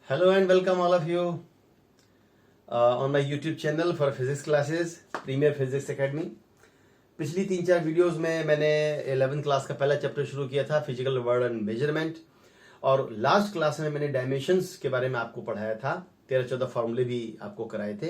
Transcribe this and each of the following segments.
Hello and welcome all of you on my YouTube channel for physics classes, Premier Physics Academy. पिछली 3-4 videos में मैंने 11th class का पहला chapter शुरू किया था, फिजिकल वर्ड एंड मेजरमेंट, और लास्ट क्लास में मैंने डायमेंशंस के बारे में आपको पढ़ाया था, 13-14 फॉर्मूले भी आपको कराए थे।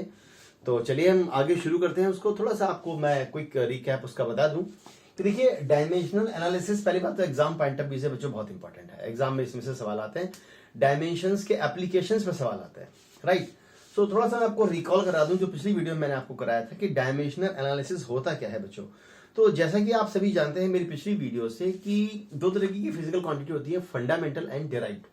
तो चलिए हम आगे शुरू करते हैं। उसको थोड़ा सा आपको मैं क्विक रिकैप उसका बता दूं कि देखिए, डायमेंशनल एनालिसिस पहली बात तो एग्जाम पॉइंट ऑफ व्यू से बच्चों बहुत इंपॉर्टेंट है। एग्जाम में इसमें से सवाल आते हैं, डायमेंशंस के एप्लीकेशंस पे सवाल आते हैं, राइट। सो थोड़ा सा मैं आपको रिकॉल करा दूं जो पिछली वीडियो में मैंने आपको कराया था कि डायमेंशनल एनालिसिस होता क्या है बच्चों। तो जैसा कि आप सभी जानते हैं मेरी पिछली वीडियो से कि दो तरह की फिजिकल क्वांटिटी होती है, फंडामेंटल एंड डिराइव्ड।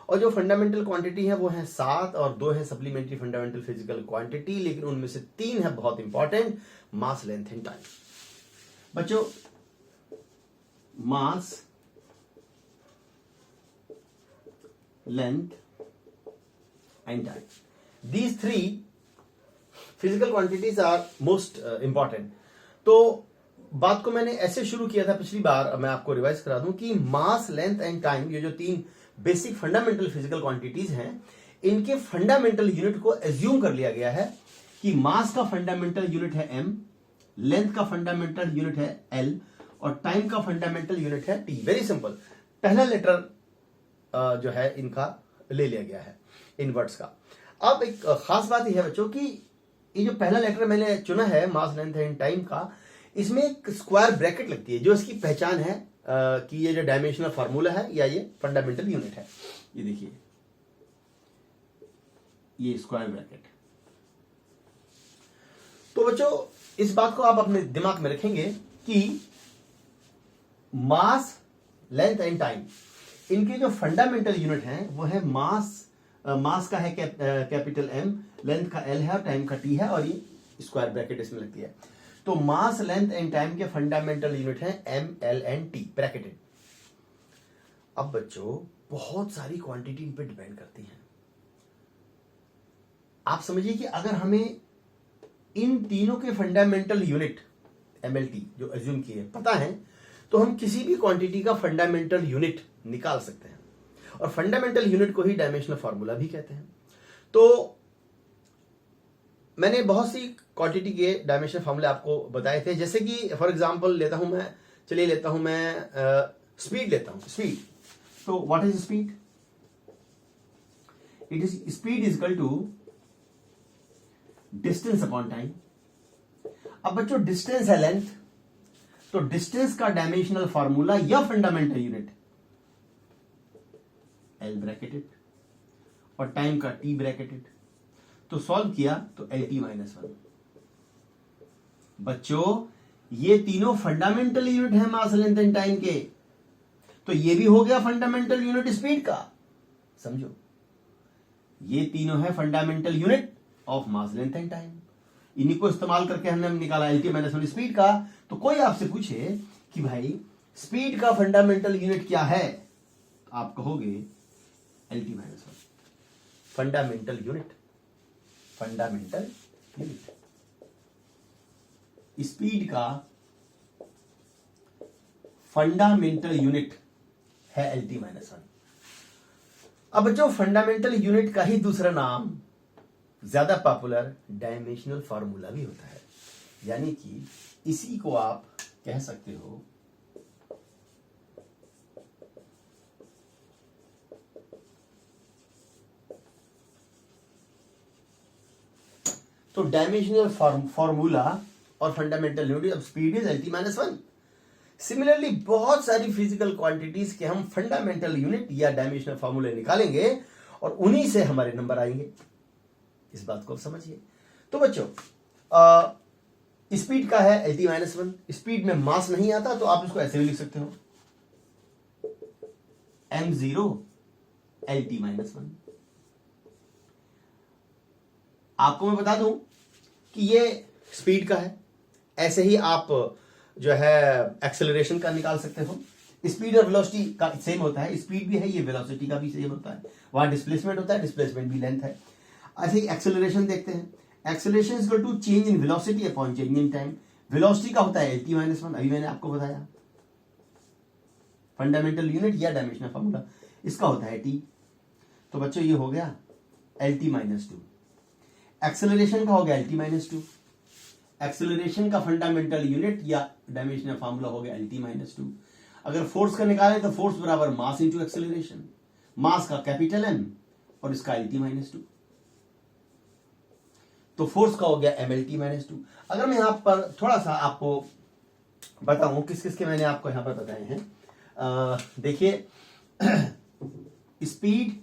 और जो फंडामेंटल क्वांटिटी है वो है 7 और 2 है सप्लीमेंट्री फंडामेंटल फिजिकल क्वांटिटी, लेकिन उनमें से 3 है बहुत important, mass, length and time. बच्चों, mass, length and time, these 3 physical quantities are most important। तो बात को मैंने ऐसे शुरू किया था पिछली बार, अब मैं आपको रिवाइज करा दूं कि मास, लेंथ एंड टाइम, ये जो 3 बेसिक फंडामेंटल फिजिकल क्वांटिटीज हैं, इनके फंडामेंटल यूनिट को एज्यूम कर लिया गया है कि मास का फंडामेंटल यूनिट है m, लेंथ का फंडामेंटल यूनिट है l और टाइम का फंडामेंटल यूनिट है t। वेरी सिंपल, पहला लेटर जो है इनका ले लिया गया है, इन वर्ड्स का। अब एक खास बात यह है बच्चों कि ये जो पहला लेटर मैंने चुना है मास, लेंथ एंड टाइम का, इसमें एक स्क्वायर ब्रैकेट लगती है जो इसकी पहचान है कि ये जो डायमेंशनल फार्मूला है या ये फंडामेंटल यूनिट है। ये देखिए, ये स्क्वायर ब्रैकेट। तो बच्चों, इस बात को आप अपने दिमाग में रखेंगे कि मास, लेंथ एंड टाइम, इनके जो फंडामेंटल यूनिट हैं वो है मास का है कैपिटल M, लेंथ का L है और टाइम का T है, और ये स्क्वायर ब्रैकेट इसमें लगती है। तो मास, लेंथ एंड टाइम के फंडामेंटल यूनिट हैं M, L and T bracketed. अब बच्चों, बहुत सारी क्वांटिटी इन पे डिपेंड करती हैं। आप समझिए कि अगर हमें इन तीनों के फंडामेंटल यूनिट MLT जो एज्यूम किए पता है, तो हम किसी भी क्वांटिटी का फंडामेंटल यूनिट निकाल सकते हैं, और फंडामेंटल यूनिट को ही डायमेंशनल फार्मूला भी कहते हैं। तो मैंने बहुत सी क्वांटिटी के डायमेंशनल फार्मूले आपको बताए थे, जैसे कि फॉर एग्जांपल लेता हूं मैं, चलिए लेता हूं मैं स्पीड लेता हूं, स्पीड। तो what is speed? It is speed is equal to distance upon time. अब बच्चों, डिस्टेंस है लेंथ, तो डिस्टेंस का डायमेंशनल फार्मूला या फंडामेंटल यूनिट L ब्रैकेटेड और टाइम का T ब्रैकेटेड। तो सॉल्व किया तो LT-1। बच्चों, ये तीनों फंडामेंटल यूनिट है मास, लेंथ एंड टाइम के, तो ये भी हो गया फंडामेंटल यूनिट स्पीड का। समझो, ये तीनों है fundamental unit of mass, length and time. इन्हीं को इस्तेमाल करके हमने निकाला LT-1 स्पीड का। तो कोई आपसे पूछे कि भाई स्पीड का फंडामेंटल यूनिट क्या है, तो आप कहोगे LT-1, fundamental unit, fundamental unit. Speed का फंडामेंटल यूनिट है LT-1। अब जो फंडामेंटल यूनिट का ही दूसरा नाम, ज्यादा पॉपुलर, डायमेंशनल फार्मूला भी होता है। यानी कि इसी को आप कह सकते हो तो डायमेंशनल फार्मूला और fundamental unit of speed is LT-1। Similarly बहुत सारी फिजिकल क्वांटिटीज के हम फंडामेंटल यूनिट या डायमेंशनल फार्मूले निकालेंगे और उन्हीं से हमारे नंबर आएंगे। इस बात को समझिए। तो बच्चों, स्पीड का है LT-1। स्पीड में मास नहीं आता, तो आप इसको ऐसे भी लिख सकते हो, m0 LT-1। आपको मैं बता दूं कि ये स्पीड का है। ऐसे ही आप जो है एक्सेलरेशन का निकाल सकते हो। स्पीड और वेलोसिटी का सेम होता है, स्पीड भी है, ये वेलोसिटी का भी सेम होता है। वहां डिस्प्लेसमेंट होता है, डिस्प्लेसमेंट भी लेंथ है। ऐसे ही एक्सेलरेशन देखते हैं, acceleration is equal to change in velocity upon change in time. Velocity का होता है LT-1, अभी मैंने आपको बताया। फंडामेंटल यूनिट या डायमेंशनल फार्मूला, इसका होता है T। तो बच्चों, ये हो गया LT माइनस 2। एक्सेलरेशन का हो गया LT माइनस 2। एक्सेलरेशन का फंडामेंटल यूनिट या डायमेंशनल फार्मूला हो गया LT माइनस 2। अगर फोर्स का निकालें तो फोर्स बराबर मास इंटू एक्सेलरेशन, मास का कैपिटल M और इसका LT माइनस 2, तो फोर्स का हो गया MLT माइनस 2। अगर मैं यहां पर थोड़ा सा आपको बताऊं किस किस के मैंने आपको यहां पर बताए हैं, देखिए स्पीड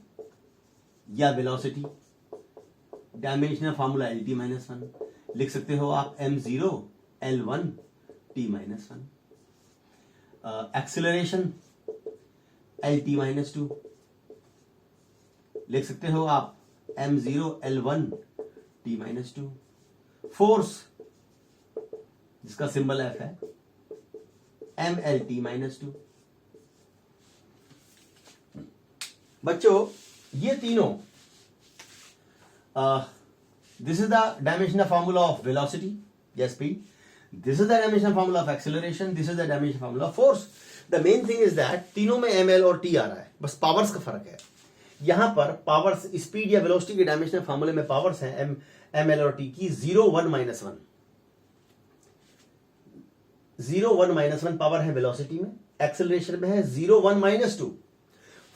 या velocity, dimensional formula LT minus 1, लिख सकते हो आप M0 L1 T minus 1। Acceleration LT minus 2, लिख सकते हो आप M0 L1 T minus 2। Force जिसका सिंबल F है MLT माइनस 2। बच्चों ये तीनों, this is the dimensional formula of velocity या speed, this is the dimensional formula of acceleration, this is the dimensional formula of force. The main thing is that तीनों में ML और T आ रहा है, बस पावर्स का फर्क है। यहां पर पावर्स स्पीड या वेलोसिटी के डायमेंशनल फार्मूले में पावर्स हैं ML और T की 0 1 माइनस 1। 0 1 माइनस 1 पावर है वेलोसिटी में, एक्सेलरेशन में है 0 1 माइनस 2,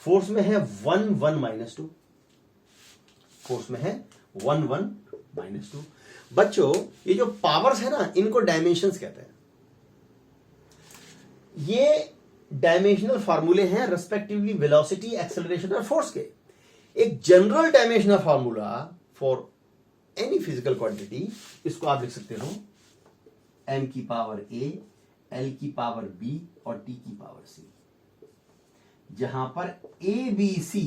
फोर्स में है 1 1 माइनस 2, फोर्स में है 1 1 माइनस 2। बच्चों ये जो पावर्स है ना, इनको डायमेंशंस कहते हैं। ये डायमेंशनल फार्मूले हैं रेस्पेक्टिवली वेलोसिटी, एक्सेलरेशन और फोर्स के। एक general dimensional formula for any physical quantity, इसको आप लिख सकते हो m की पावर a, l की पावर b और t की पावर c, जहां पर a b c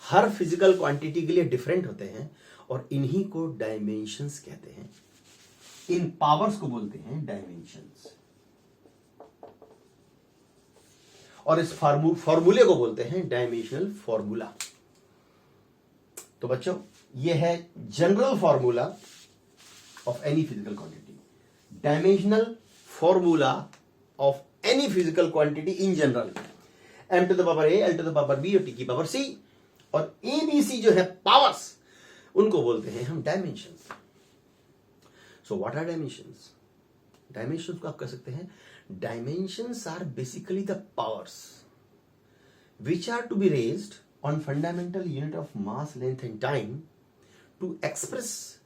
her physical quantity के लिए डिफरेंट होते हैं और इन्हीं को डायमेंशंस कहते हैं। इन पावर्स को बोलते हैं डायमेंशंस और इस फॉर्मूले को बोलते हैं डायमेंशनल फॉर्मूला। तो बच्चों ये है general formula of any physical quantity, dimensional formula of any physical quantity in general, m to the power a, l to the power b और t की पावर c। और ए बी सी जो है पावर्स, उनको बोलते हैं हम dimensions. So what are dimensions? Dimensions को आप कह सकते हैं dimensions are basically the powers which are to be raised on fundamental unit of mass, length and time to express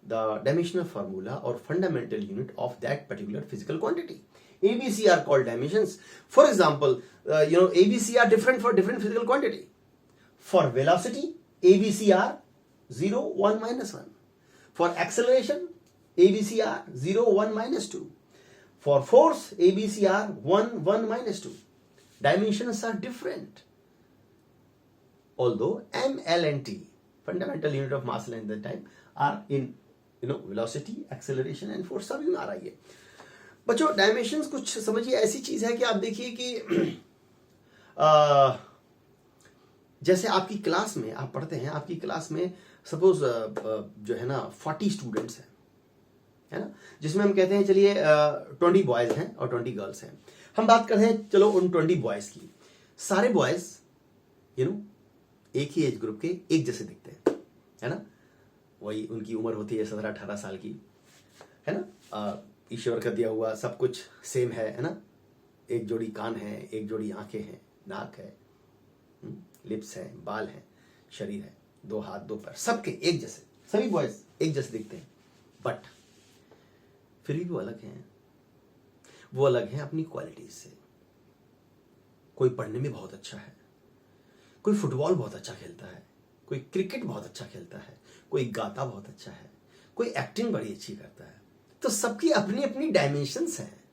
the dimensional formula or fundamental unit of that particular physical quantity. ABC are called dimensions. For example, ABC are different for different physical quantity. For velocity, ABC are 0, 1, minus 1. For acceleration, ABC are 0, 1, minus 2. For force, ABC are 1, 1, minus 2. Dimensions are different. Although M, L and T, fundamental unit of mass, length and time, are in velocity, acceleration and force, सभी में आ रही है। बच्चों dimensions कुछ समझिए ऐसी चीज है कि आप देखिए कि जैसे आपकी क्लास में आप पढ़ते हैं, आपकी क्लास में सपोज जो है ना 40 स्टूडेंट्स हैं, है ना, जिसमें हम कहते हैं चलिए 20 बॉयज हैं और 20 गर्ल्स हैं। हम बात करते हैं चलो उन 20 बॉयज की। सारे बॉयज एक ही एज ग्रुप के एक जैसे दिखते हैं, है ना, वही उनकी उम्र होती है 17-18 साल की, है ना, ईश्वर का दिया हुआ सब कुछ सेम है ना, एक जोड़ी कान है, एक जोड़ी आंखें हैं, नाक है, लिप्स है, बाल है, शरीर है, 2 हाथ 2 पैर, सबके एक जैसे, सभी बॉयज एक जैसे दिखते हैं। बट फिर भी वो अलग हैं। वो अलग हैं अपनी क्वालिटीज से। कोई पढ़ने में बहुत अच्छा है, कोई फुटबॉल बहुत अच्छा खेलता है, कोई क्रिकेट बहुत अच्छा खेलता है, कोई गाता बहुत अच्छा है, कोई एक्टिंग बड़ी अच्छी करता है। तो सबकी अपनी अपनी डायमेंशंस हैं।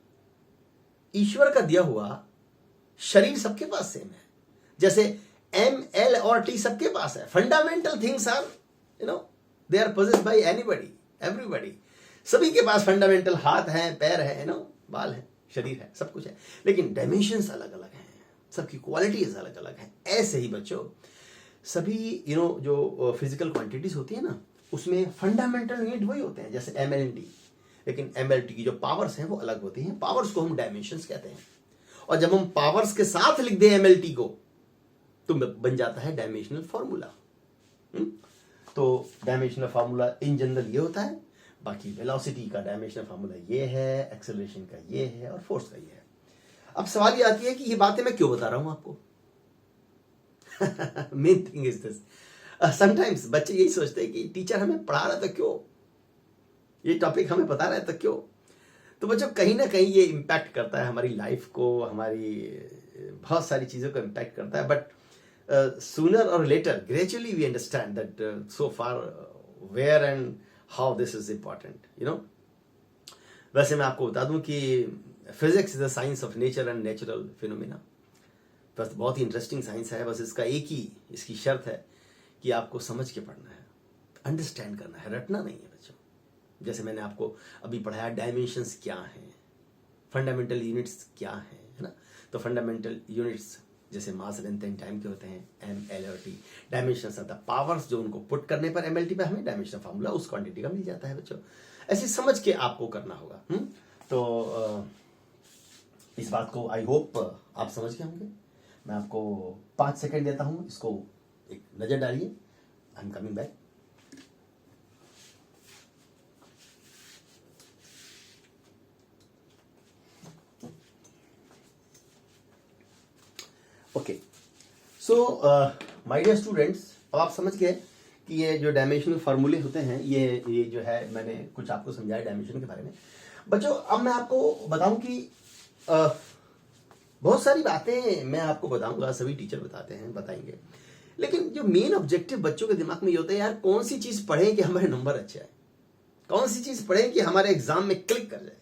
ईश्वर का दिया हुआ शरीर सबके पास सेम है, जैसे M, L और T सबके पास है। Fundamental things are they are possessed by anybody, everybody. सभी के पास फंडामेंटल हाथ हैं, पैर है, बाल है, शरीर है, सब कुछ है, लेकिन डायमेंशंस अलग अलग हैं, सबकी क्वालिटीज अलग अलग हैं। ऐसे ही बच्चों सभी जो फिजिकल क्वांटिटीज होती है ना, उसमें फंडामेंटल यूनिट वही होते हैं, जैसे ML, T। लेकिन ML, T की जो पावर्स हैं वो अलग होती हैं। पावर्स को हम डायमेंशंस कहते हैं। और जब हम पावर्स के साथ लिख दें ML, T को, तो बन जाता है डायमेंशनल फॉर्मूला। तो डायमेंशनल फार्मूला इन जनरल ये होता है, बाकी वेलोसिटी का डायमेंशनल फार्मूला ये है, एक्सेलरेशन का ये है और फोर्स का ये है। अब सवाल ये आती है कि ये बातें मैं क्यों बता रहा हूं आपको। Main thing is this, sometimes बच्चे यही सोचते हैं कि टीचर हमें पढ़ा रहा था क्यों, ये टॉपिक हमें बता रहा है तो क्यों। तो बच्चों कहीं ना कहीं ये इम्पैक्ट करता है हमारी लाइफ को, हमारी बहुत सारी चीज़ों को इम्पैक्ट करता है, but sooner or later gradually we understand that so far where and how this is important, you know. वैसे मैं आपको बता दूं कि physics is the science of nature and natural phenomena. बस बहुत ही इंटरेस्टिंग साइंस है, बस इसका एक ही इसकी शर्त है कि आपको समझ के पढ़ना है, अंडरस्टैंड करना है, रटना नहीं है बच्चों। जैसे मैंने आपको अभी पढ़ाया डायमेंशंस क्या हैं, फंडामेंटल यूनिट्स क्या हैं, है ना। तो फंडामेंटल यूनिट्स जैसे मास, लेंथ एंड टाइम के होते हैं, एम, एल और T. Dimensions of the powers, जो उनको पुट करने पर एमएलटी पे हमें डायमेंशनल फार्मूला उस क्वांटिटी का मिल जाता है बच्चों। ऐसे समझ के आपको करना होगा। तो इस बात को आई होप आप समझ गए होंगे। मैं आपको 5 सेकेंड देता हूं, इसको एक नजर डालिए। I am coming back. Okay, so my dear students, अब आप समझ गए कि ये जो डायमेंशनल फार्मूले होते हैं, ये जो है मैंने कुछ आपको समझाया डायमेंशन के बारे में। बच्चों अब मैं आपको बताऊं कि बहुत सारी बातें मैं आपको बताऊंगा, सभी टीचर बताते हैं, बताएंगे, लेकिन जो मेन ऑब्जेक्टिव बच्चों के दिमाग में ये होता है, यार कौन सी चीज पढ़ें कि हमारे नंबर अच्छे आए, कौन सी चीज पढ़ें कि हमारे एग्जाम में क्लिक कर जाए।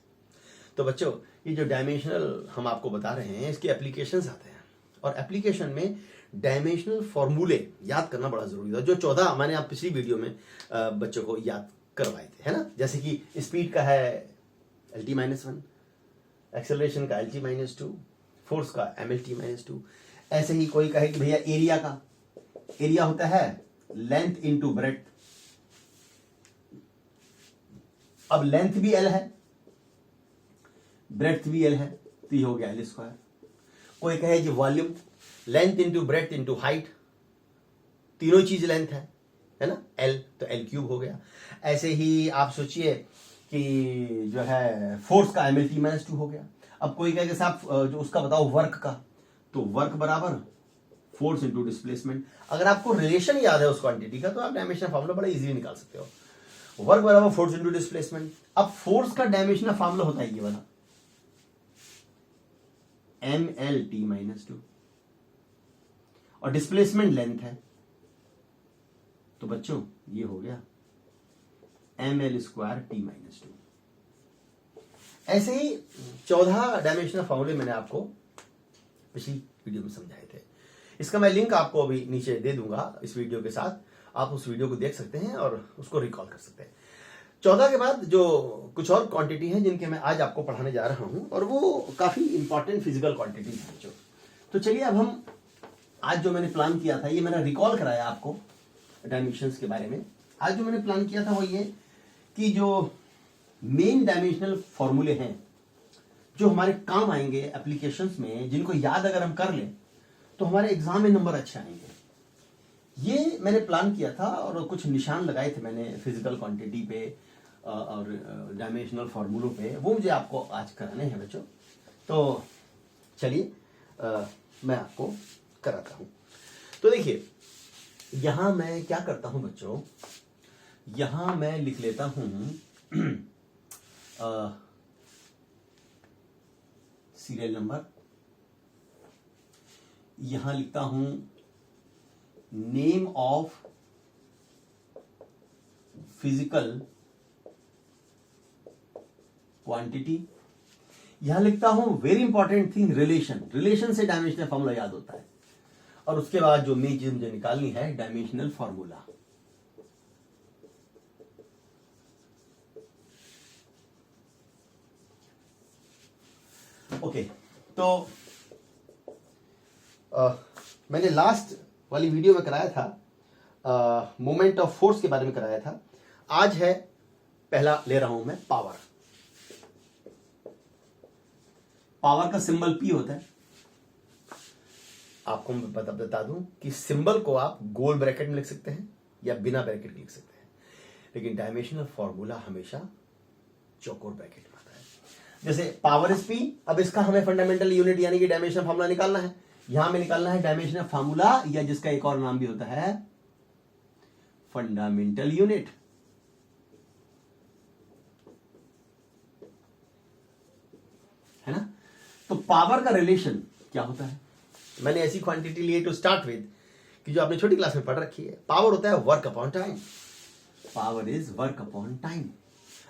तो बच्चों ये जो डायमेंशनल हम आपको बता रहे हैं, इसके एप्लीकेशंस आते हैं, और एप्लीकेशन में डायमेंशनल फॉर्मूले याद करना बड़ा जरूरी था, जो 14 मैंने आप पिछली वीडियो में बच्चों को याद करवाए थे, है ना। जैसे कि स्पीड का है LT-1, एक्सेलरेशन का LT-2, फोर्स का MLT-2। ऐसे ही कोई कहे कि भैया एरिया का, एरिया होता है लेंथ इनटू ब्रेड्थ। अब लेंथ भी L है, ब्रेड्थ भी L है, तो ये हो गया L²। कोई कहे जी volume, length into breadth into height, तीनों चीज लेंथ है ना, L, तो L³ हो गया। ऐसे ही आप सोचिए कि जो है फोर्स का MLT-2 हो गया। अब कोई कहे साहब जो उसका बताओ वर्क का, तो वर्क बराबर फोर्स इंटू डिस्प्लेसमेंट। अगर आपको रिलेशन याद है उस क्वांटिटी का, तो आप डायमेंशनल फार्मूला बड़ा इजीली निकाल सकते हो, वर्क बराबर फोर्स इंटू डिस्प्लेसमेंट। अब फोर्स का डायमेंशनल फार्मूला होता है ये वाला, MLT-2, और डिस्प्लेसमेंट लेंथ है, तो बच्चों ये हो गया ML²T-2। ऐसे ही 14 डायमेंशनल फार्मूले मैंने आपको पिछली वीडियो में समझाए थे। इसका मैं लिंक आपको अभी नीचे दे दूंगा इस वीडियो के साथ, आप उस वीडियो को देख सकते हैं और उसको रिकॉल कर सकते हैं। 14 के बाद जो कुछ और क्वांटिटी हैं जिनके मैं आज आपको पढ़ाने जा रहा हूं, और वो काफी इंपॉर्टेंट फिजिकल क्वांटिटी है बच्चों। तो चलिए अब हम आज जो मैंने प्लान किया था, ये मैंने रिकॉल कराया आपको डायमेंशंस के बारे में। आज जो मैंने प्लान किया था वो ये कि जो मेन डायमेंशनल फॉर्मूले हैं जो हमारे काम आएंगे एप्लीकेशंस में, जिनको याद अगर हम कर लें तो हमारे एग्जाम में नंबर अच्छे आएंगे, ये मैंने प्लान किया था। और कुछ निशान लगाए थे मैंने फिजिकल क्वांटिटी पे और डायमेंशनल फॉर्मूलों पे, वो मुझे आपको आज कराने हैं बच्चों। तो चलिए मैं आपको कराता हूं। तो देखिए यहां मैं क्या करता हूं बच्चों, यहां मैं लिख लेता हूं सीरियल नंबर, यहां लिखता हूं नेम ऑफ फिजिकल क्वांटिटी, यहां लिखता हूं very important thing relation, relation से डायमेंशनल फॉर्मूला याद होता है, और उसके बाद जो मेन चीज मुझे निकालनी है डायमेंशनल फॉर्मूला। ओके, तो मैंने लास्ट वाली वीडियो में कराया था मोमेंट ऑफ फोर्स के बारे में कराया था। आज है पहला ले रहा हूं मैं पावर। पावर का सिंबल P होता है। आपको मैं बता दूं कि सिंबल को आप गोल ब्रैकेट में लिख सकते हैं, या बिना ब्रैकेट के लिख सकते हैं, लेकिन डायमेंशनल फॉर्मूला हमेशा चौकोर ब्रैकेट में आता है। जैसे पावर इज पी, अब इसका हमें फंडामेंटल यूनिट यानी कि डायमेंशनल फार्मूला निकालना है। यहां में निकालना है डायमेंशनल फार्मूला, या जिसका एक और नाम भी होता है फंडामेंटल यूनिट, है ना। तो पावर का रिलेशन क्या होता है, मैंने ऐसी क्वांटिटी ली टू स्टार्ट विद कि जो आपने छोटी क्लास में पढ़ रखी है। पावर होता है work upon time, power is work upon time.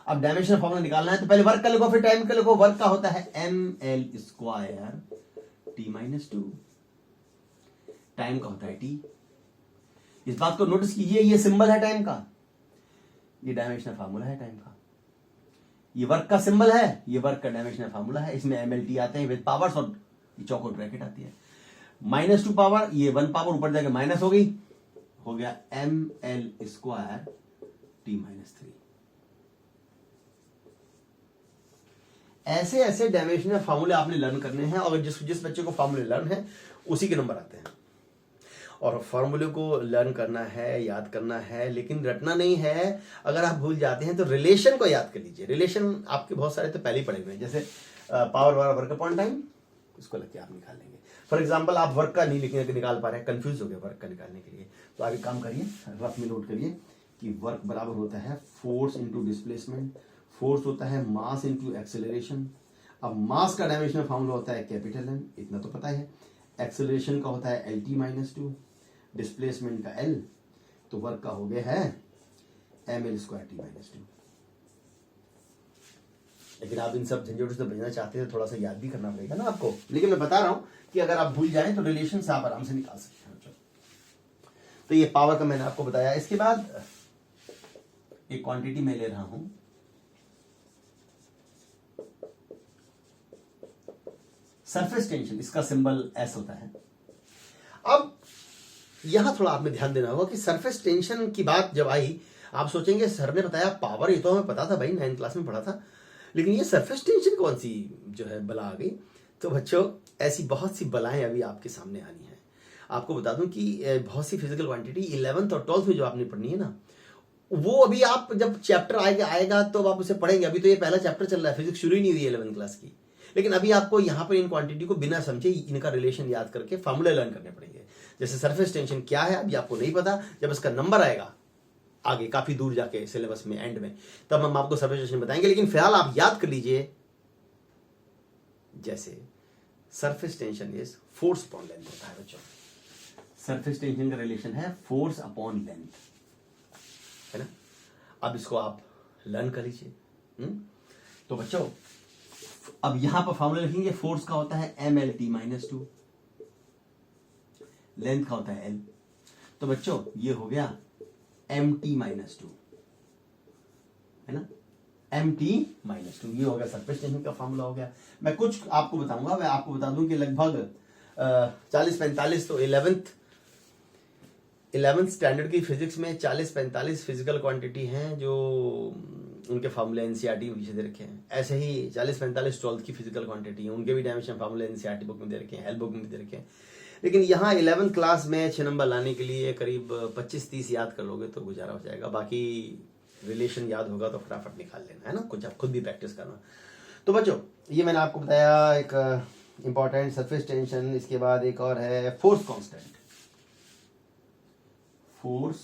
अब डायमेंशनल फॉर्मूला निकालना है तो पहले वर्क का लिखो फिर टाइम का लिखो। वर्क का होता है ml स्क्वायर t-2, टाइम का होता है t। इस बात को नोटिस कीजिए, ये सिंबल है टाइम का, ये डायमेंशनल फार्मूला है टाइम का। ये वर्क का सिंबल है, ये वर्क का डायमेंशनल फार्मूला है। इसमें mlt आते हैं विद पावर्स और चौकोर ब्रैकेट आती है। -2 पावर, ये 1 पावर ऊपर जाके माइनस हो गई, हो गया ml स्क्वायर t-3। ऐसे ऐसे डायमेंशनल फार्मूले आपने लर्न करने हैं, और जिस बच्चे को फार्मूले लर्न है उसी के नंबर आते हैं। और फार्मूले को लर्न करना है, याद करना है, लेकिन रटना नहीं है। अगर आप भूल जाते हैं तो रिलेशन को याद कर लीजिए। रिलेशन आपके बहुत सारे तो पहले ही पढ़े हुए हैं, जैसे पावर वर्क अपॉन टाइम, इसको लग के आप निकाल लेंगे। फॉर एग्जाम्पल आप वर्क का नहीं निकाल पा रहे हैं, कंफ्यूज हो गए वर्क का निकालने के लिए, तो आप एक काम करिए, रफ में नोट करिए कि वर्क बराबर होता है फोर्स इंटू डिस्प्लेसमेंट, फोर्स होता है मास इंटू एक्सेलरेशन। अब मास का डायमेंशनल फार्मूला होता है कैपिटल एम, इतना तो पता है। एक्सेलरेशन का होता है LT-2, डिस्प्लेसमेंट का L, तो वर्क का हो गया है ml स्क्वायर t-2। लेकिन आप इन सब झंझटों से बचना चाहते हैं तो थोड़ा सा याद भी करना पड़ेगा ना आपको, लेकिन मैं बता रहा हूं कि अगर आप भूल जाएं तो रिलेशन से आप आराम से निकाल सकते हैं। तो ये पावर का मैंने आपको बताया। इसके बाद एक क्वांटिटी मैं ले रहा हूं, सरफेस टेंशन, इसका सिंबल S होता है। अब यहां थोड़ा आपने ध्यान देना होगा कि सरफेस टेंशन की बात जब आई, आप सोचेंगे सर ने बताया पावर, ये तो हमें पता था भाई, 9th क्लास में पढ़ा था, लेकिन ये सरफेस टेंशन कौन सी जो है बला आ गई। तो बच्चों ऐसी बहुत सी बलाएं अभी आपके सामने आनी है। आपको बता दूं कि बहुत सी फिजिकल क्वांटिटी 11th और 12th में जो आपने पढ़नी है ना, वो अभी आप जब चैप्टर आएगा तो आप उसे पढ़ेंगे। अभी तो ये पहला चैप्टर चल रहा है, फिजिक्स शुरू ही नहीं हुई 11th क्लास की, लेकिन अभी आपको यहाँ पर इन क्वांटिटी को बिना समझे इनका रिलेशन याद करके फार्मूले लर्न करने पड़ेंगे। जैसे सरफेस टेंशन क्या है अभी आपको नहीं पता, जब इसका नंबर आएगा आगे काफी दूर जाके सिलेबस में एंड में, तब हम आपको सरफेस टेंशन बताएंगे। लेकिन फिलहाल आप याद कर लीजिए, जैसे surface tension is force upon length होता है बच्चों। सरफेस टेंशन का रिलेशन है फोर्स अपॉन लेंथ, है ना। अब इसको आप लर्न कर लीजिए। तो बच्चों अब यहां पर फॉर्मूला लिखेंगे, फोर्स का होता है mlt-2, लेंथ का होता है L। तो बच्चों ये हो गया mt-2, है ना, mt-2, ये हो गया सरफेस टेंशन का फॉर्मूला हो गया। मैं कुछ आपको बताऊंगा, मैं आपको बता दूं कि लगभग 40-45 तो 11th स्टैंडर्ड की फिजिक्स में 40-45 फिजिकल क्वांटिटी हैं जो उनके फार्मूले एनसीईआरटी में पीछे दे रखे हैं। ऐसे ही 40-45 12th की फिजिकल क्वांटिटी हैं, उनके भी डायमेंशन फार्मूले एनसीईआरटी बुक में दे रखे हैं, हेल्प बुक में भी दे रखे हैं। लेकिन यहाँ 11th क्लास में 6 नंबर लाने के लिए करीब 25-30 याद कर लोगे तो गुजारा हो जाएगा। बाकी रिलेशन याद होगा तो फटाफट निकाल लेना, है ना, कुछ आप खुद भी प्रैक्टिस करना। तो बच्चों ये मैंने आपको बताया एक इंपॉर्टेंट सरफेस टेंशन। इसके बाद एक और है फोर्स कांस्टेंट। फोर्स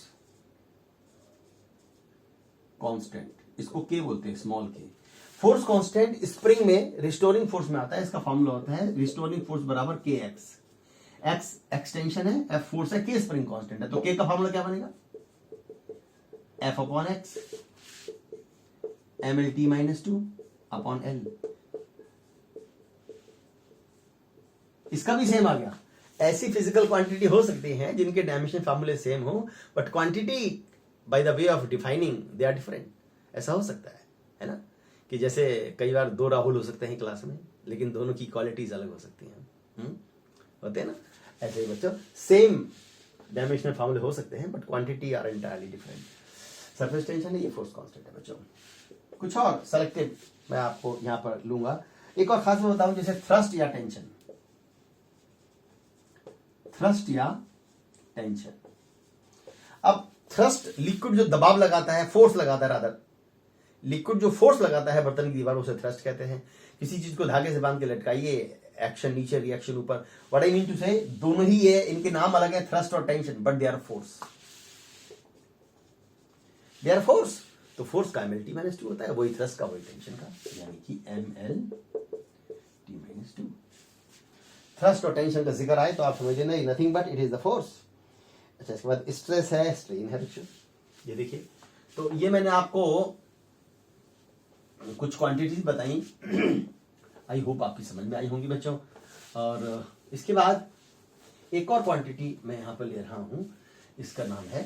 कांस्टेंट, इसको के बोलते हैं, स्मॉल के। फोर्स कांस्टेंट स्प्रिंग में रिस्टोरिंग फोर्स में आता है। इसका फॉर्मूला होता है रिस्टोरिंग फोर्स बराबर के एक्स। एक्स एक्सटेंशन है, एफ फोर्स है, के स्प्रिंग कांस्टेंट है। तो के का फॉर्मूला क्या बनेगा, F upon x mlt-2 upon L. इसका भी सेम आ गया। ऐसी फिजिकल क्वांटिटी हो सकती हैं जिनके डायमेंशन फार्मूले सेम हो, but quantity by the way of defining they are different. ऐसा हो सकता है ना, कि जैसे कई बार 2 राहुल हो सकते हैं क्लास में, लेकिन दोनों की क्वालिटीज अलग हो सकती हैं। होते हैं ना, ऐसे ही बच्चों सेम डायमेंशनल फार्मूले हो सकते हैं but quantity are entirely different. Surface tension है, ये फोर्स कांस्टेंट है बच्चों। कुछ और सेलेक्टिव मैं आपको यहां पर लूंगा। एक और खास मैं बताऊं, जैसे थ्रस्ट या टेंशन। थ्रस्ट या टेंशन, अब थ्रस्ट लिक्विड जो दबाव लगाता है, फोर्स लगाता है, रादर लिक्विड जो फोर्स लगाता है बर्तन की दीवार, उसे थ्रस्ट कहते हैं। किसी चीज को धागे से बांध के लटकाइए, एक्शन नीचे रिएक्शन ऊपर, व्हाट आई मीन टू से दोनों ही है, इनके नाम अलग है, थ्रस्ट और tension, but they are force, they are force. तो फोर्स का MLT - 2 होता है, वही थ्रस्ट का वही टेंशन का, यानी कि MLT - 2। थ्रस्ट और टेंशन का जिक्र आए तो आप समझे नहीं, nothing but it is the force. अच्छा, इसके बाद स्ट्रेस है, स्ट्रेन है बच्चों। ये देखिए, तो ये मैंने आपको कुछ क्वांटिटीज बताई, आई होप आपकी समझ में आई होंगी बच्चों। और इसके बाद एक और क्वांटिटी मैं यहां पर ले रहा हूं, इसका नाम है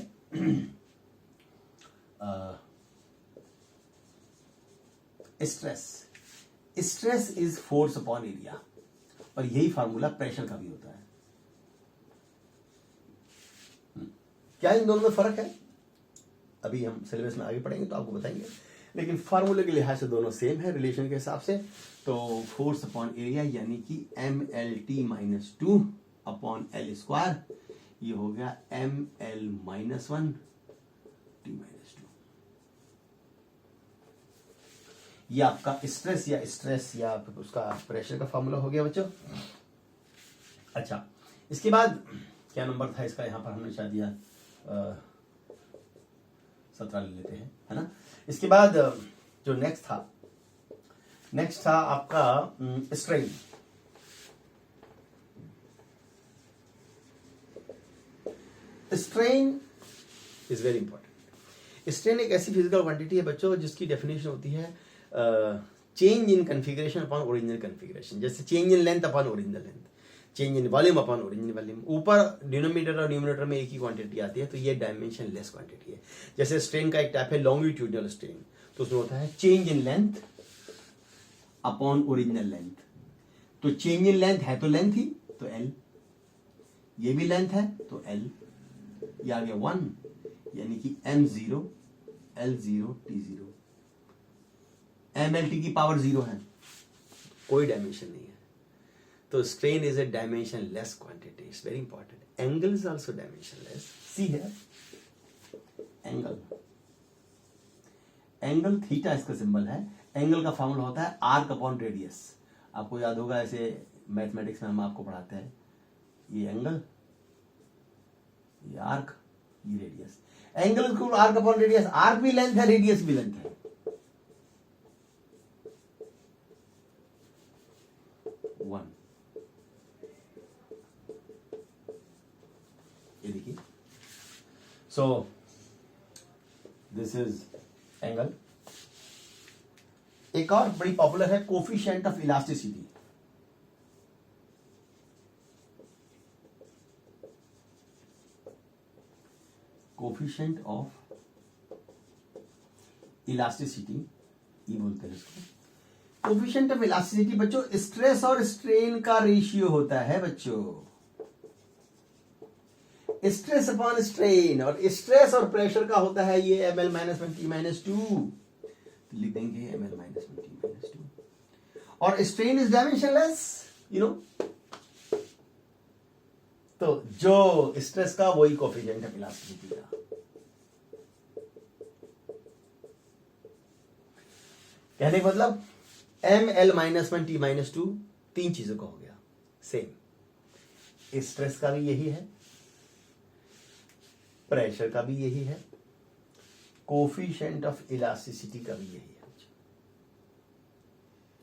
stress. Stress is force upon area, और यही फार्मूला प्रेशर का भी होता है। क्या इन दोनों में फर्क है? अभी हम सिलेबस में आगे पढ़ेंगे तो आपको बताएंगे, लेकिन फार्मूले के लिहाज से दोनों सेम है रिलेशन के हिसाब से। तो फोर्स अपॉन एरिया यानी कि MLT - 2 अपॉन L स्क्वायर, ये हो गया ML - 1 T - 2। ये आपका स्ट्रेस या उसका प्रेशर का फार्मूला हो गया बच्चों। अच्छा, इसके बाद क्या नंबर था इसका, यहां पर हमने शायद दिया 17 ले लेते हैं, है ना। इसके बाद जो नेक्स्ट था आपका strain. Strain is very important. Strain एक ऐसी फिजिकल क्वांटिटी है बच्चों जिसकी डेफिनेशन होती है change in configuration upon original configuration. जैसे change in length upon original length, change in volume upon original volume. ऊपर डिनोमिनेटर और न्यूमरेटर में एक ही क्वांटिटी आती है, तो ये डायमेंशन लेस क्वांटिटी है। जैसे स्ट्रेन का एक टाइप है लॉन्गिट्यूडनल स्ट्रेन, तो उसमें होता है change in length upon original length. तो चेंज इन लेंथ है तो लेंथ ही, तो L, ये भी लेंथ है तो L, ये आ गया 1, यानी कि M0 L0 T0। MLT की पावर 0 है, कोई डायमेंशन नहीं है। तो strain is a dimensionless quantity, it's very important. Angle is also dimensionless. See है एंगल थीटा इसका सिंबल है। एंगल का फॉर्मूला होता है आर्क अपॉन रेडियस। आपको याद होगा, ऐसे मैथमेटिक्स में हम आपको पढ़ाते हैं, ये एंगल, ये आर्क, ये radius. Angle equal arc upon radius. Arc भी लेंथ है, रेडियस भी लेंथ है। ये देखिए, सो दिस इज एंगल। एक और बड़ी पॉपुलर है coefficient of elasticity. Coefficient of elasticity, ये बोलते हैं इसको। कोफिशिएंट ऑफ इलास्टिसिटी बच्चों स्ट्रेस और स्ट्रेन का रेशियो होता है बच्चों। स्ट्रेस अपॉन स्ट्रेन, और स्ट्रेस और प्रेशर का होता है ये ML - 1 T - 2। लिख देंगे ML - 1 T - 2। और strain is dimensionless, you know. तो जो स्ट्रेस का वही कोफिशिएंट ऑफ इलास्टिसिटी का। कहने का मतलब ML - 1 T - 2 तीन चीजों का हो गया सेम। स्ट्रेस का भी यही है, प्रेशर का भी यही है, कोफिशिएंट ऑफ इलास्टिसिटी का भी यही है।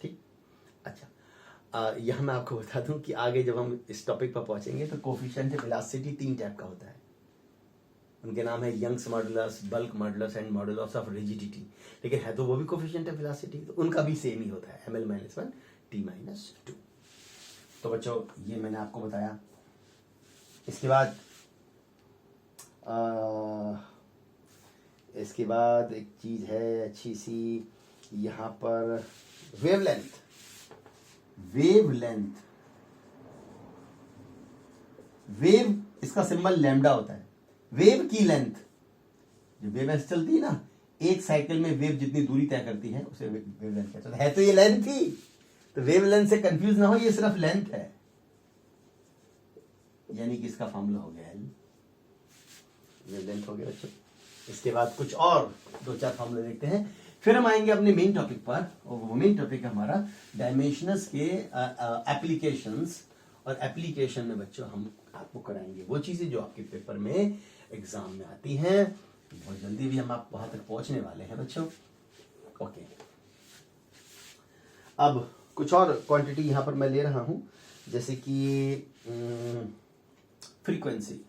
ठीक, अच्छा, यहां मैं आपको बता दूं कि आगे जब हम इस टॉपिक पर पहुंचेंगे तो कोफिशिएंट ऑफ इलास्टिसिटी तीन टाइप का होता है। उनके नाम है Young's modulus, bulk modulus and modulus of rigidity. लेकिन है तो वो भी कोफिशिएंट ऑफ इलास्टिसिटी, तो उनका भी सेम ही होता है, ML - 1 T - 2। तो बच्चों ये मैंने आपको बताया। इसके बाद एक चीज है अच्छी सी यहां पर, वेवलेंथ। वेव इसका सिंबल लैम्डा होता है। वेव की लेंथ, जो वेव ऐसे चलती है ना, एक साइकिल में वेव जितनी दूरी तय करती है उसे वेवलेंथ कहते हैं। है तो ये लेंथ ही, तो वेवलेंथ से कंफ्यूज ना हो, ये सिर्फ लेंथ है, यानी कि इसका फॉर्मूला हो गया L। वेवलेंथ हो गया बच्चों। इसके बाद कुछ और 2-4 फॉर्मूले देखते हैं, फिर हम आएंगे अपने मेन टॉपिक पर, और वो मेन टॉपिक है हमारा डायमेंशनल्स के एप्लीकेशंस, और एप्लीकेशन में बच्चों हम आपको कराएंगे वो चीजें जो आपके पेपर में एग्जाम में आती हैं। बहुत जल्दी भी हम आप वहां तक पहुंचने वाले हैं बच्चों। ओके, अब कुछ और क्वांटिटी यहां पर मैं ले रहा हूं, जैसे कि फ्रीक्वेंसी।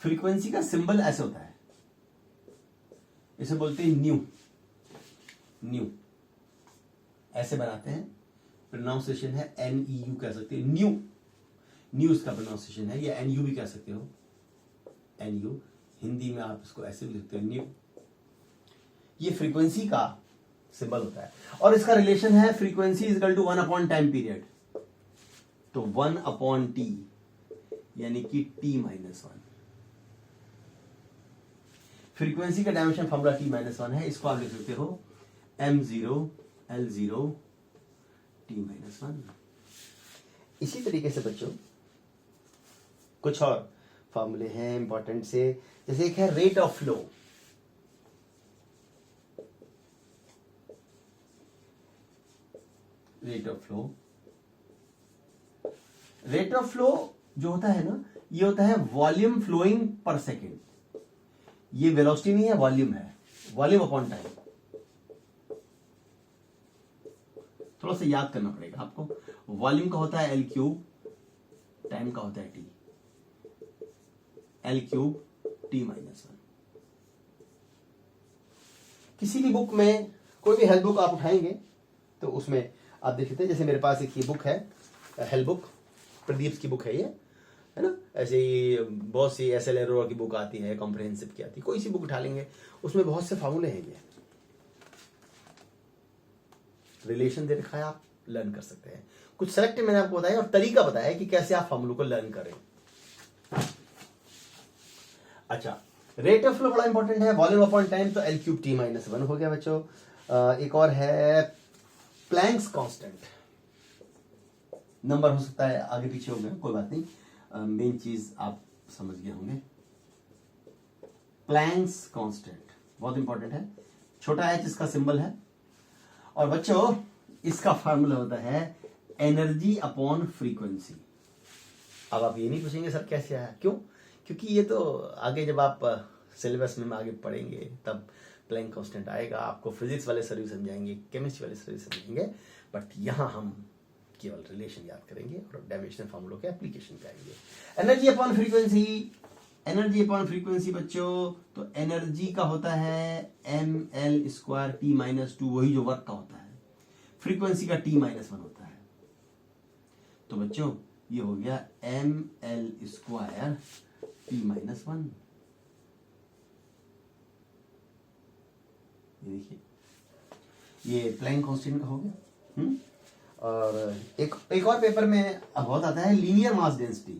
फ्रीक्वेंसी का सिंबल ऐसे होता है, इसे बोलते हैं न्यू। न्यू ऐसे बनाते हैं, प्रोनाउंसिएशन है NEU कह सकते हैं, न्यू। न्यू इसका प्रोनाउंसिएशन है, या NU भी कह सकते हो, NU। हिंदी में आप इसको ऐसे भी लिखते हो, न्यू। ये फ्रीक्वेंसी का सिंबल होता है, और इसका रिलेशन है frequency is equal to 1 upon time period. तो 1 अपॉन T यानी कि T-1। फ्रीक्वेंसी का डायमेंशन फॉर्मूला T-1 है, इसको आप लिख सकते हो M0 L0 T-1। इसी तरीके से बच्चों कुछ और फॉर्मूले हैं इंपॉर्टेंट से, जैसे एक है rate of flow. Rate of flow, rate of flow जो होता है ना, ये होता है वॉल्यूम फ्लोइंग पर सेकेंड। ये वेलोसिटी नहीं है, वॉल्यूम है, वॉल्यूम अपॉन टाइम। थोड़ा सा याद करना पड़ेगा आपको। वॉल्यूम का होता है L3, टाइम का होता है T, L3 T-1। किसी भी बुक में, कोई भी हेल्थ बुक आप उठाएंगे तो उसमें आप देख लेते हैं, जैसे मेरे पास एक ये बुक है, हेल्थ बुक, प्रदीप की बुक है ये, है ना। ऐसे ही बहुत सी SL अरोरा की बुक आती है, कॉम्प्रिहेंसिव की आती है, कोई सी बुक उठा लेंगे, उसमें बहुत से फार्मूले हैं, ये रिलेशन दे रखा है, आप लर्न कर सकते हैं। कुछ सेलेक्ट मैंने आपको बताया और तरीका बताया कि कैसे आप फार्मूलों को लर्न करें। अच्छा, रेट ऑफ फ्लो बड़ा इंपॉर्टेंट है, वॉल्यूम अपॉन टाइम, तो L3 T-1 हो गया बच्चों। एक और है प्लैंक्स कांस्टेंट। नंबर हो सकता है आगे पीछे हो गया, कोई बात नहीं, मेन चीज आप समझ गए होंगे। प्लैंक्स कांस्टेंट बहुत इंपॉर्टेंट है, छोटा h इसका सिंबल है, और बच्चों इसका फार्मूला होता है एनर्जी अपॉन फ्रीक्वेंसी। अब आप ये नहीं पूछेंगे सर कैसे आया, क्यों? क्योंकि ये तो आगे जब आप सिलेबस में आगे पढ़ेंगे तब प्लैंक कांस्टेंट आएगा, आपको फिजिक्स वाले सर भी समझाएंगे, केमिस्ट्री वाले सर भी समझाएंगे, बट यहां हम केवल रिलेशन याद करेंगे और डायमेंशनल फार्मूलों के एप्लीकेशन करेंगे। Energy upon frequency, energy upon frequency बच्चों, तो एनर्जी का होता है mL² T-2, वही जो वर्क का होता है। फ्रीक्वेंसी का T-1 होता है, तो बच्चों ये हो गया mL² T-1। ये देखिए, ये प्लैंक कांस्टेंट का हो गया। और एक और पेपर में बहुत आता है linear mass density.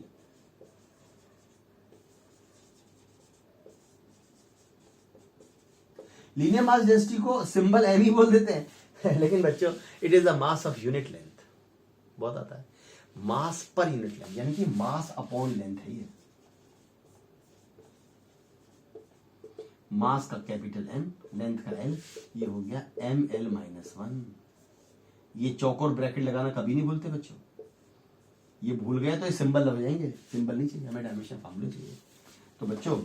Linear mass density को सिंबल एम ही बोल देते हैं लेकिन बच्चों it is the mass of unit length. बहुत आता है, मास पर यूनिट लेंथ, यानी कि मास अपॉन लेंथ है ये। मास का कैपिटल M, लेंथ का L, ये हो गया mL-1। ये चौकोर ब्रैकेट लगाना कभी नहीं भूलते बच्चों, ये भूल गए तो ये सिंबल लग जाएंगे, सिंबल नहीं चाहिए हमें, डायमेंशन फार्मूले चाहिए। तो बच्चों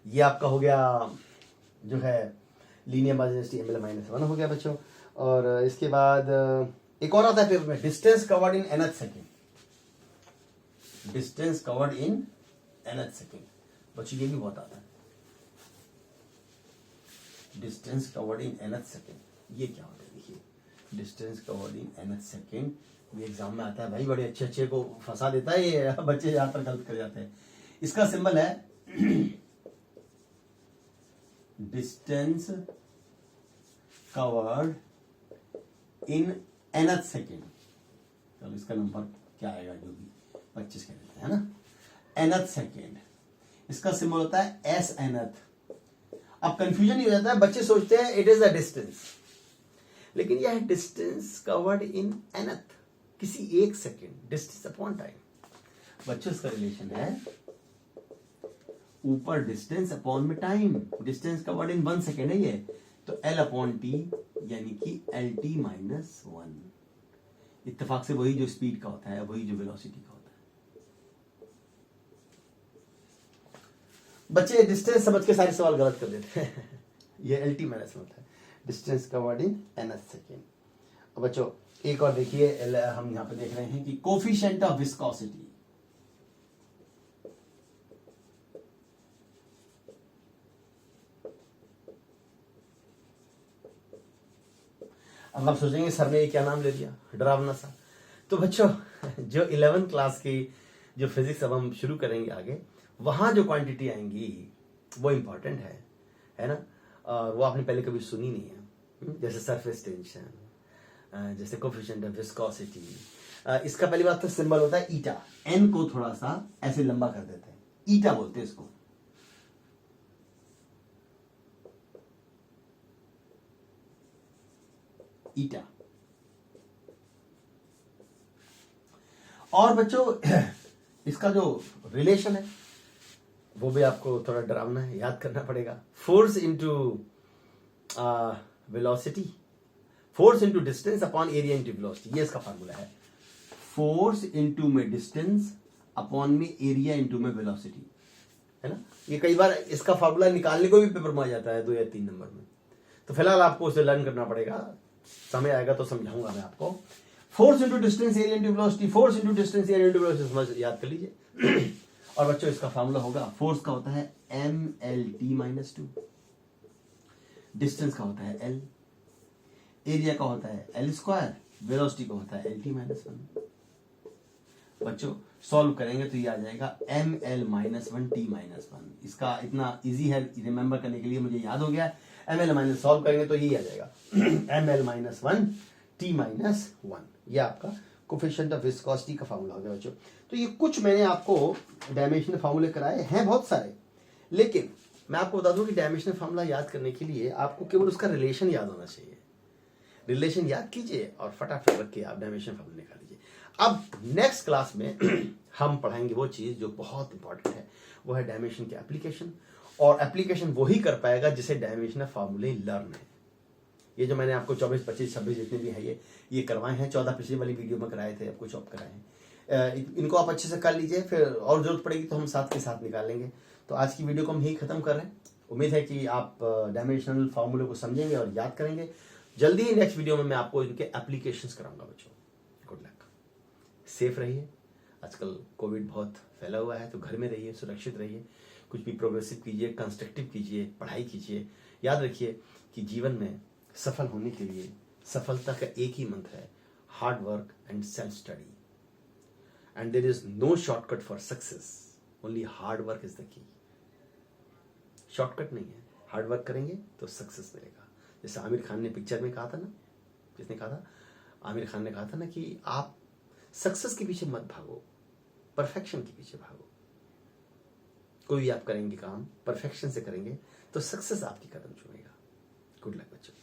ये आपका हो गया जो है लीनियर मास डेंसिटी mL-1 हो गया बच्चों। और इसके बाद एक और आता है पेपर में, distance covered in nth second. Distance covered in nth second बच्चों, ये भी बहुत आता है, distance covered in nth second. ये क्या होता है देखिए, distance covered in nth second, ये एग्जाम में आता है भाई, बड़े अच्छे अच्छे को फंसा देता है ये, बच्चे यहां पर गलत कर जाते हैं। इसका सिंबल है distance covered in nth second. चलो इसका नंबर क्या आएगा, जो भी 25 कह देते हैं ना, nth सेकेंड। इसका सिंबल होता है SNth। अब कंफ्यूजन नहीं हो जाता है, बच्चे सोचते हैं इट इज अ डिस्टेंस, लेकिन यह डिस्टेंस कवर्ड इन nth, किसी एक सेकेंड, डिस्टेंस अपॉन टाइम। बच्चों इसका रिलेशन है ऊपर डिस्टेंस अपॉन में टाइम, डिस्टेंस का वर्ड इन 1 सेकेंड है ये, तो L अपॉन टी यानी कि LT माइनस 1। इत्तेफाक से वही जो स्पीड का होता है, वही जो वेलोसिटी का होता है। बच्चे डिस्टेंस समझ के सारे सवाल गलत कर देते हैं ये LT माइनस होता है, डिस्टेंस का वर्ड इन nth सेकेंड। अब बच्चों एक और देखिए, हम यहां पे देख रहे हैं कि कोफिशिएंट ऑफ विस्कोसिटी, अब आप सोचेंगे सर ने ये क्या नाम ले दिया, डरावना सा। तो बच्चों जो 11th क्लास की जो फिजिक्स अब हम शुरू करेंगे आगे, वहां जो क्वांटिटी आएंगी वो इंपॉर्टेंट है ना, और वो आपने पहले कभी सुनी नहीं है। जैसे सरफेस टेंशन, जैसे कोफिशिएंट ऑफ विस्कोसिटी, इसका पहली बात तो सिंबल होता है ईटा, एन को थोड़ा सा ऐसे लंबा कर देते हैं, ईटा बोलते हैं इसको। ईटा। और बच्चों इसका जो रिलेशन है वो भी आपको थोड़ा डरावना है, याद करना पड़ेगा। Force into velocity, force into distance upon area into velocity, ये इसका फार्मूला है। फोर्स इंटू में डिस्टेंस अपॉन में एरिया इंटू में वेलोसिटी, है ना। ये कई बार इसका फार्मूला निकालने को भी पेपर में आ जाता है 2 या 3 नंबर में, तो फिलहाल आपको उसे लर्न करना पड़ेगा, समय आएगा तो समझाऊंगा मैं आपको। Force into distance area into velocity, force into distance area into velocity, समझ याद कर लीजिए। और बच्चों इसका फार्मूला होगा, फोर्स का होता है MLT-2, डिस्टेंस का होता है L, एरिया का होता है L², वेलोसिटी का होता है LT-1। बच्चों सॉल्व करेंगे तो ये आ जाएगा ML-1T-1। इसका इतना इजी है रिमेंबर करने के लिए, मुझे याद हो गया। ML माइनस सॉल्व करेंगे तो ये आ जाएगा ML-1T-1, ये आपका कोफिशिएंट ऑफ विस्कोसिटी का फार्मूला हो गया बच्चों। तो ये कुछ मैंने आपको डायमेंशनल फार्मूले कराए हैं, बहुत सारे, लेकिन मैं आपको बता दूं कि डायमेंशनल फार्मूला याद करने के लिए आपको केवल उसका रिलेशन याद होना चाहिए। रिलेशन याद कीजिए और फटाफट रख के आप डायमेंशनल फार्मूला निकाल लीजिए। अब नेक्स्ट क्लास में हम पढ़ाएंगे वो चीज जो बहुत इंपॉर्टेंट है, वो है डायमेंशन के एप्लीकेशन। और एप्लीकेशन वही कर पाएगा जिसे डायमेंशनल फार्मूले लर्न है। ये जो मैंने आपको 24, 25, 26 जितने भी है ये करवाए हैं, 14 पिछली वाली वीडियो में कराए थे, अब कुछ और कराए हैं। इनको आप अच्छे से कर लीजिए, फिर और जरूरत पड़ेगी तो हम साथ के साथ निकालेंगे। तो आज की वीडियो को हम यही खत्म कर रहे हैं। उम्मीद है कि आप डायमेंशनल फार्मूले को समझेंगे और याद करेंगे। जल्दी ही नेक्स्ट वीडियो में मैं आपको इनके एप्लीकेशंस कराऊंगा बच्चों। गुड लक, सेफ रहिए। आजकल कोविड बहुत फैला हुआ है, तो घर में रहिए, सुरक्षित रहिए, कुछ भी प्रोग्रेसिव कीजिए, कंस्ट्रक्टिव कीजिए, पढ़ाई कीजिए। याद रखिए कि जीवन में सफल होने के लिए सफलता का एक ही मंत्र है, hard work and self study. And there is no shortcut for success, only hard work is the key. Shortcut नहीं है, हार्ड वर्क करेंगे तो सक्सेस मिलेगा। जैसे आमिर खान ने पिक्चर में कहा था ना, किसने कहा था, आमिर खान ने कहा था ना कि आप सक्सेस के पीछे मत भागो, परफेक्शन के पीछे भागो। कोई भी आप करेंगे काम परफेक्शन से करेंगे तो सक्सेस आपकी कदम चूमेगा। गुड लक बच्चों।